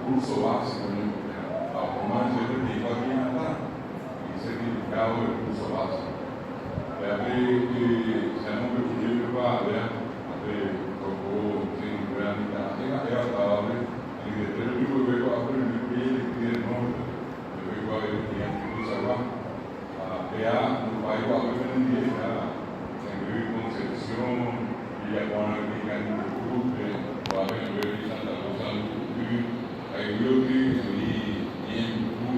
curso básico, más yo te digo aquí en acá, y certificado del curso básico. Siamo per padre, dopo sin due anni da e a tavola, e per il libro che ho aperto il piede di nord, dove poi il antico salva, e ha un paio di anni di età, sempre in concezione, gli abuoni che hanno tutte, guarda che di Santa Rosa, ai luoghi di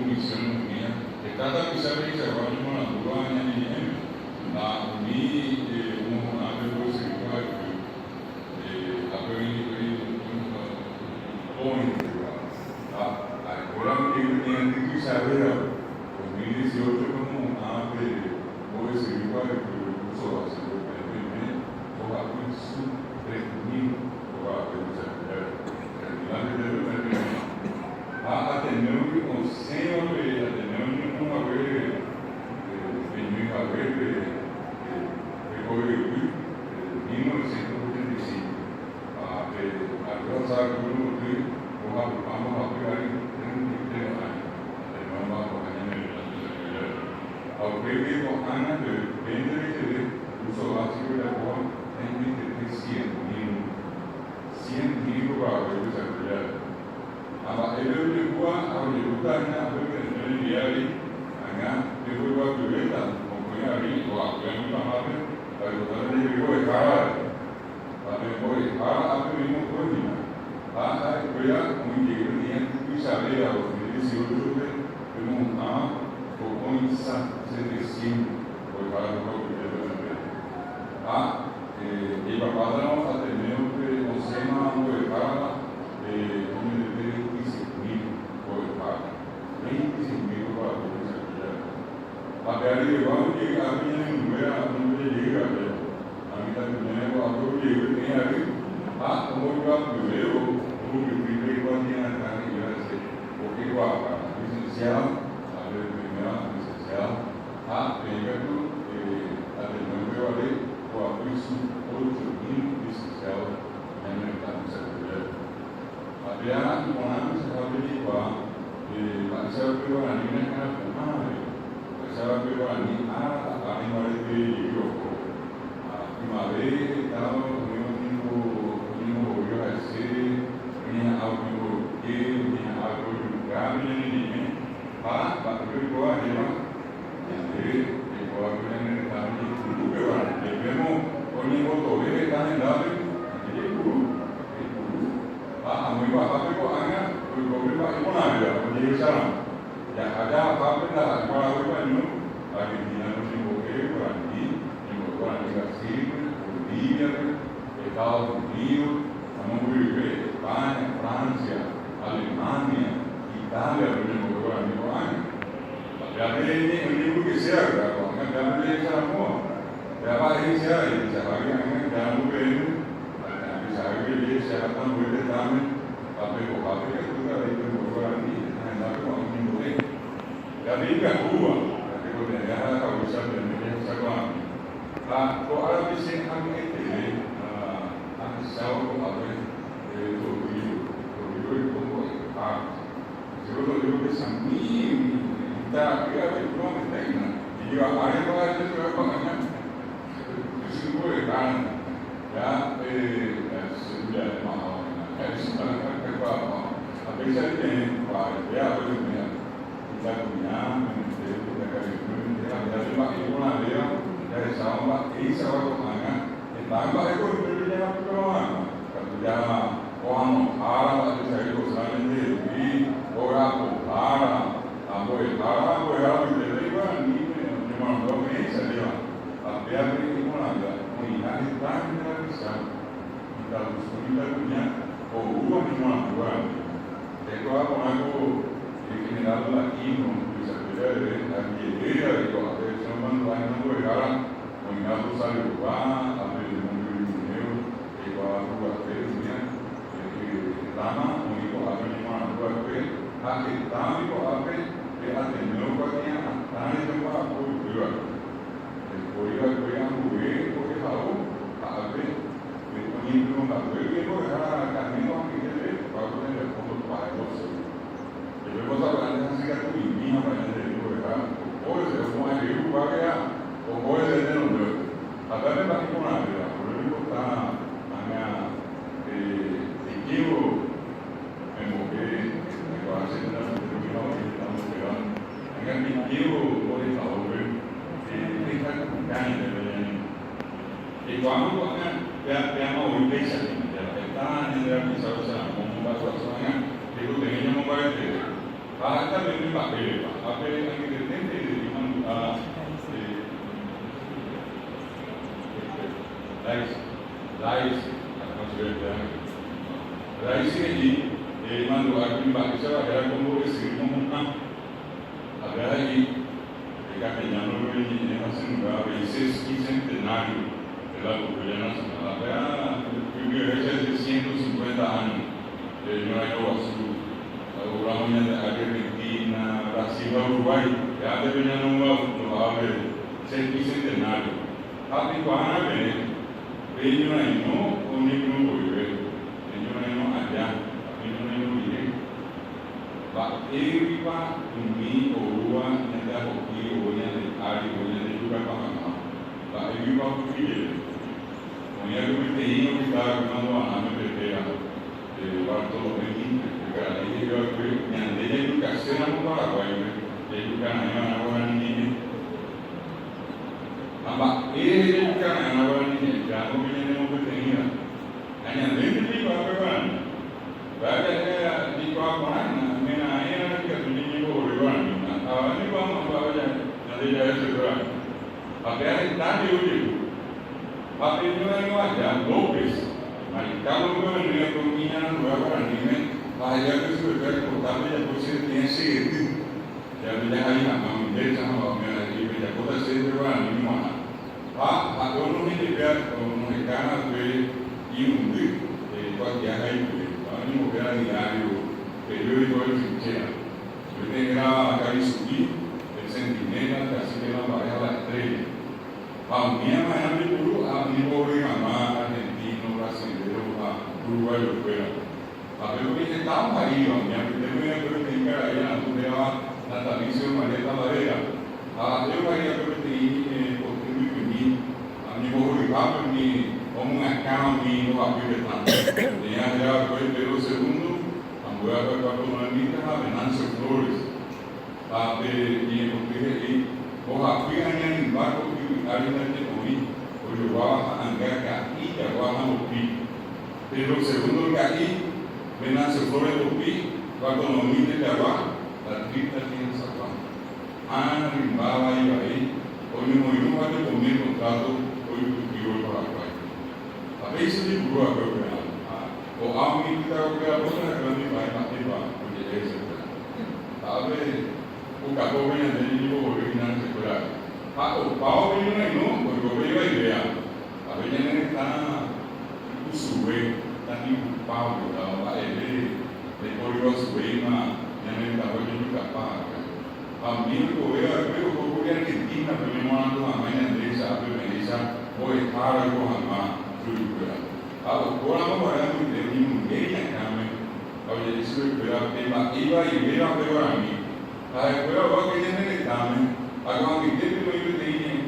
missione mia, e tanta mi serve che servono una buona anni na mi abbiamo conseguito ancora niente di sapere 2018 como abre poi si riguarda il corso básico per me o a questo predomino o a atendendo con sempre atendendo uma vez venido a ver recorrido 1985 a uno de vamos a pegar en aunque Ana depende de uso básico de la cual en 100.000 para desarrollar. Ahora, el de Cuba, a donde gustan, a ver que en el diario, acá, de Cuba, Violeta, como ya vi, o a ver mi mamá, para que ustedes le digo, para que voy a ver mi mujer, a ver, como que tenía que saber a los 18 de un comienza sedicino, poi fare proprio il papà no ha tenuto che non sema poi parla e come deve disciplina poi parla 25.000 para magari quando che abbiamo in vera non deve dire a mí también me va a ocurrir que hay como iba primero como que primero iba a tener acá y iba a decir porque iba a licenciado pegando a demanda vale o a preço 8.000 licenciados no mercado sectorial. Había un año se va a averiguar, se va a averiguar a niña que era primaria, se va a averiguar a animales de Yoko. Primavera, estaba un niño volvió a decir, tenía algo de cambio en el niño, para averiguar a ogni voto che sta andando il guru a noi va a fare anche il problema economico quindi sarà ya ada apa benda kalau kita ini Argentina non può che guardi in guardi Brasil Bolivia Estados Unidos siamo qui Spagna Francia Alemania Italia non può guardi anche la bene ogni che sia anche la bene sarà buono Berapa ini saya bisa lagi angin dan mungkin bisa lagi dia kesehatan boleh tamen tapi kok itu juga itu berulang ini hanya uang ini boleh jadi enggak uang tapi kalau dia kalau bisa benar sekarang kok ada di sini kami itu saya kok ada itu itu seguro yo que sambil kita itu belum ada jadi apa yang ada itu apa Singapura kan ya sudah mahal harus melakukan apa bisa ini pak ya benar kita punya kita dari pak ibu dia dari sama ini sama mana tambah itu berbeda apa kerja orang Arab itu saya itu selalu di orang Arab Arab itu ini memang dominan saja tapi unidad está generalizada y la disponibilidad o hubo misma lugar. Esto va con algo general latino, que se puede la idea de que la televisión cuando va a llegar a unidad sale urbana, a ver el mundo del dinero, que va a jugar televisión, que dama, único a ver misma lugar que a que también a ver que atender lo que tiene a tan de para cultura. Podría jugar porque algo a ver me ponía en un papel que no era camino a que le para poner el fondo para el también quiero por favor esta campaña de veneno. Y cuando veamos hoy que se está generalizado como un paso a zona, que lo teníamos para el hasta tener papeles, papeles que de repente le digan a Rais ini mandu aku baca ada komposisi ngomong ada lagi jika penyamur ini masih berapa isis centenario de la Guyana Nacional ada juga receh 150 años de Nueva Azul orangnya de Argentina Brasil Uruguay ya ada penyamur haber centenario tapi kuana bene penyamur no uniku boleh Pak Ewa ini orang yang dah hoki orang yang hari orang yang juga faham. Pak Ewa fikir, orang yang bertanya kita kenapa anak berbeda. Waktu ini kerana ini juga yang dia juga senang apa dia juga hanya orang ini. Nampak dia juga orang ini jangan punya orang bertanya. Hanya dia apa? Bagai di kawasan mana yang kita tunjuk orang ini, awak ni bawa bawa nanti jadi seorang. Apa yang tadi uji, apa yang kita wajah lopis. Mari kalau kita melihat pemilihan orang ini, bahaya itu sebagai utama yang posisi yang sih. Jadi jangan ingat menjadi sama orang yang di kota seorang ini mana. Pak orang ini dia orang karena dia ini buat dia itu. Ini bukan diario, periódico de trinchera. Yo tenía acá y subí el Centinela, casi que la pareja la estrella. A mí, a Miami, a mi pobre mamá, argentino, brasileño, uruguayo, fuera. A ver, que estamos ahí, a Miami, tengo una pregunta que allá, donde va Natalicio Marieta Madera. A yo vaya a preguntar, porque a mi pobre papá, como una cama no va a vivir tanto. Tenía ya después de los segundos, cuando voy a ver cuatro manitas a Venancio Flores. Para ver, y porque ojalá fui a en el barco que alguien de hoy, o yo voy a andar aquí, ya voy a morir. Pero segundo que aquí, Venancio Flores lo vi, cuando nos mide de agua, la tripta tiene esa agua. Ana rimbaba y ahí, hoy me voy a comer contrato, hoy vivo el Paraguay. A veces yo voy a ver o a mí kita kita boleh kerana baik mati bah menjadi sekolah. Tapi bukan kau yang jadi ibu boleh nak sekolah. Pak, bau ini ni no, boleh boleh dia. Tapi jangan kita usuwe, tapi bau kita. Pak ini, boleh usuwe mah, jangan kita boleh juga pak. Kami tu kau yang Argentina, penyembuhan tu hamanya desa, pemerintah, boleh para tu hamah juga. Kalau orang orang itu dia mungkin kami, kalau jadi sulit berapa tema iba orang ini, kalau berapa kita ni kami, kalau kita itu ini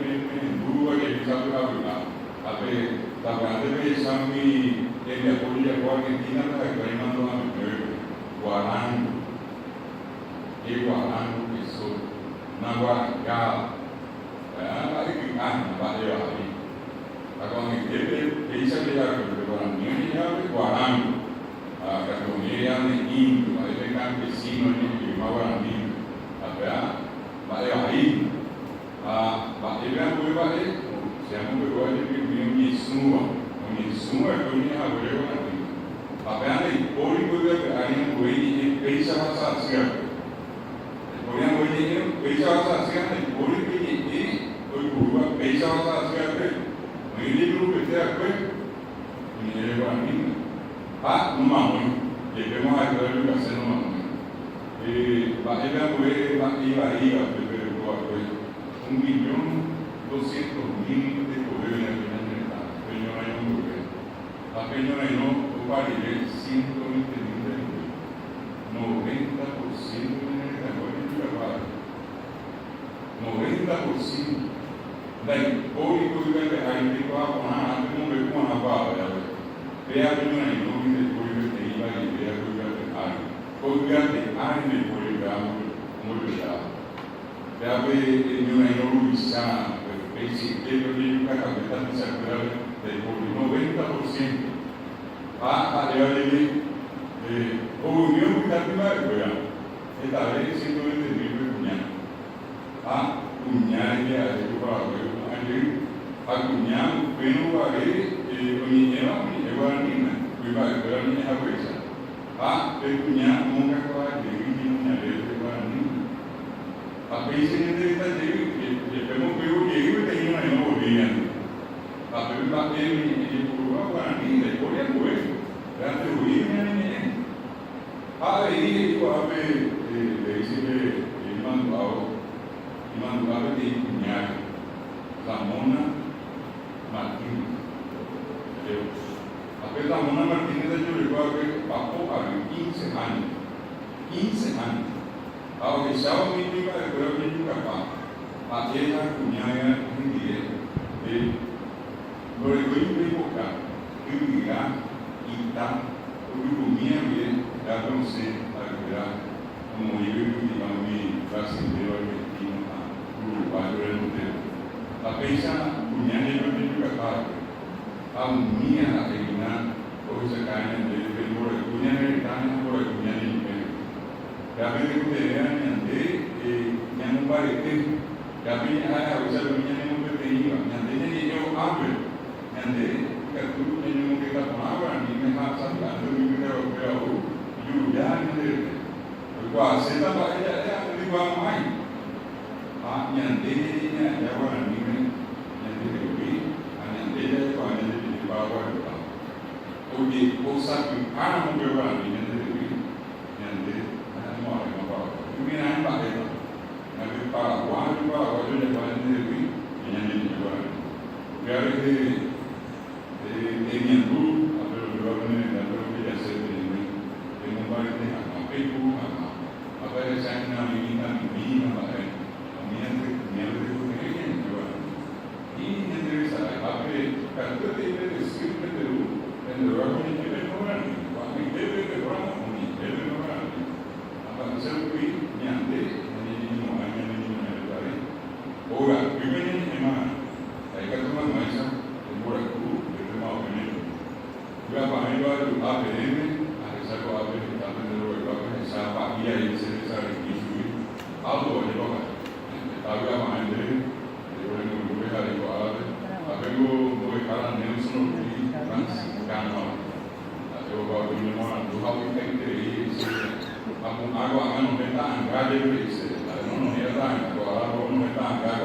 guru aja bisa berapa, tapi ada sampai dia boleh buat Argentina tak kerana tu kami warang itu, nawa gal, lagi kita nampak dia hari. Kalau kita bisa belajar orang ini ya guarang, kalau dia ni Indo, ada kan vecino ni orang Indo, apa ya, macam hari, macam yang boleh buat siapa boleh buat ni semua itu ni apa boleh buat ni, apa yang ni boleh buat yang boleh ni bisa bahasa siapa, yang boleh ni bisa bahasa siapa, boleh ni boleh bisa bahasa siapa. Ini dulu kita ini orang ini, Pak Numang, jadi mana kita juga senang. Pak Ibu Pak Ibu berbuat 1.200.000 de correos yang kita penyelesaian correo. Tapi penyelesaian upah dia 120.000. 90% mereka boleh juga bayar. 90%. Dan hoy juga ada di bawah mana ada mungkin mana apa ya. Dia punya ini mungkin boleh terima dia juga ada. Hoy juga ada di boleh kamu mudah. ya ve ni una inolución, basic de la capital central del 90%. A de unión que está esta vez 120.000 cuñados. A cuñar ya de tu para a cuñar pero a ver ni lleva ni viva pero ni a huesa. A cuñar nunca va de ni a ver a países en el que tenemos que tenía una nueva línea. A ver la en Uruguay para mí de Corea pues la teoría ni a ver a ver le dice el mandado de cuñar Ramona Martínez. A ver Ramona Martínez de yo recuerdo que pasó a 15 años. 15 años. Ahora que estaba muy viva de cuerpo y capaz, a ella cuñada en directo, lo que voy a invocar, que vivirá y está, porque comía bien, ya conocí a la como yo vivo mi brasileño argentino, uruguayo del hotel. A pesar cuñada y capaz, a unir a reinar, o esa caña de cuñada americana por el cuñada y ya me recuperé ya no parece, ya me a veces lo niños no me tenía, ya tenía yo hambre, ya que tú tienes que estar con agua, ni me vas a hablar de mi pero yo ya no le igual se está para ella ya no igual más ya tenía ya bueno ni me ya tenía que ya cuando le para agua oye cosa que no me va a ni mira en Paraguay yo le voy a decir que ya me llevaron. Claro que tenían luz, a ver lo que va a tener, a ver lo que ya se tiene, que no va a tener a Facebook, a ver esa es una minita, a ver, a mí antes de que ella me llevaron. Y me interesa, a ver, cada vez que decir que Perú, en el lugar con el que me cobran, cuando me debe de cobrar, o ni debe de cobrar, a hacer que me ande. Ahora, primero en semana, hay que tomar mesa, en por el club, que tenemos que venir. Yo a Pamelo a APM, a rezar con APM, a tener lo que va a pensar, para ir a irse de esa requisición, algo de lo que había más de después de un grupo de iguales, a ver, voy a estar en Nelson, y Francis, Cano, a todo lo que yo no hago, yo tengo que ir, a un agua, a no me dan, calle, no nos era dan, a no me dan,